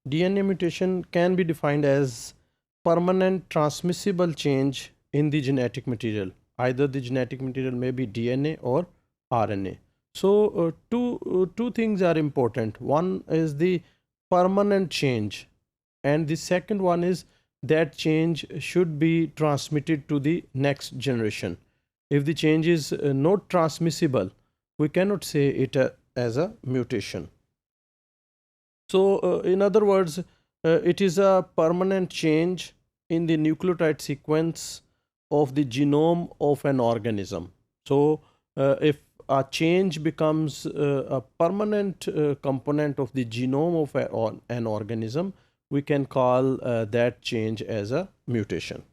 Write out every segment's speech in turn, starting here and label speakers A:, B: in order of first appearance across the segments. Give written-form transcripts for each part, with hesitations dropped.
A: DNA mutation can be defined as permanent transmissible change in the genetic material. Either the genetic material may be DNA or RNA. So, two things are important. One is the permanent change, and the second one is that change should be transmitted to the next generation. If the change is not transmissible, we cannot say it as a mutation. So, in other words, it is a permanent change in the nucleotide sequence of the genome of an organism. So, if a change becomes a permanent component of the genome of an organism, we can call that change as a mutation.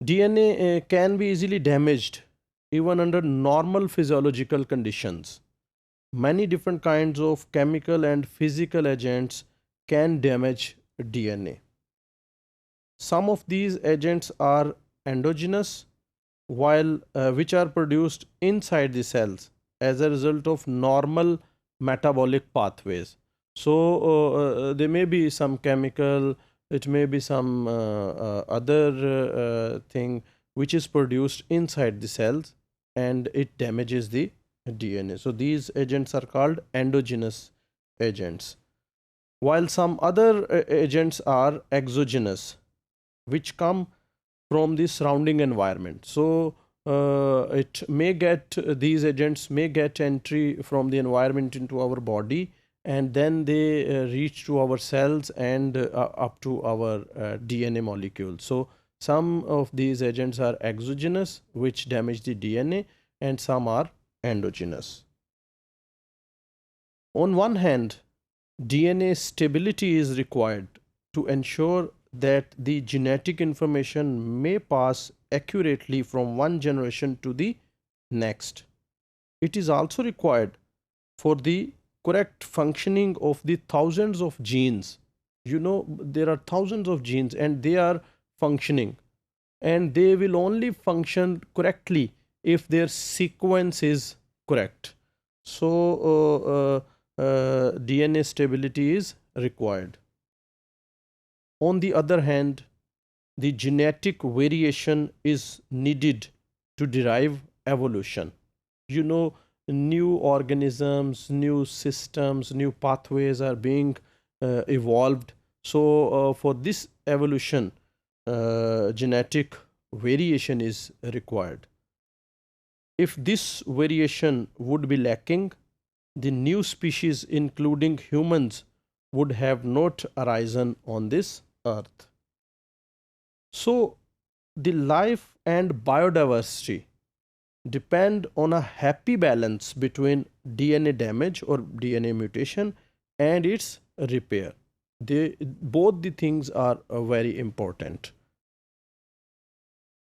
A: DNA can be easily damaged even under normal physiological conditions. Many different kinds of chemical and physical agents can damage DNA. Some of these agents are endogenous, which are produced inside the cells as a result of normal metabolic pathways. So there may be some chemical, it may be some other thing which is produced inside the cells and it damages the DNA. So these agents are called endogenous agents, while some other agents are exogenous, which come from the surrounding environment. So these agents may get entry from the environment into our body, and then they reach to our cells and up to our DNA molecules. So some of these agents are exogenous, which damage the DNA, and some are endogenous. On one hand, DNA stability is required to ensure that the genetic information may pass accurately from one generation to the next. It is also required for the correct functioning of the thousands of genes. There are thousands of genes and they are functioning, and they will only function correctly if their sequence is correct. So DNA stability is required. On the other hand, the genetic variation is needed to derive evolution. New organisms, new systems, new pathways are being evolved. So for this evolution, genetic variation is required. If this variation would be lacking, the new species, including humans, would have not arisen on this earth. So, the life and biodiversity depend on a happy balance between DNA damage or DNA mutation and its repair. Both the things are very important.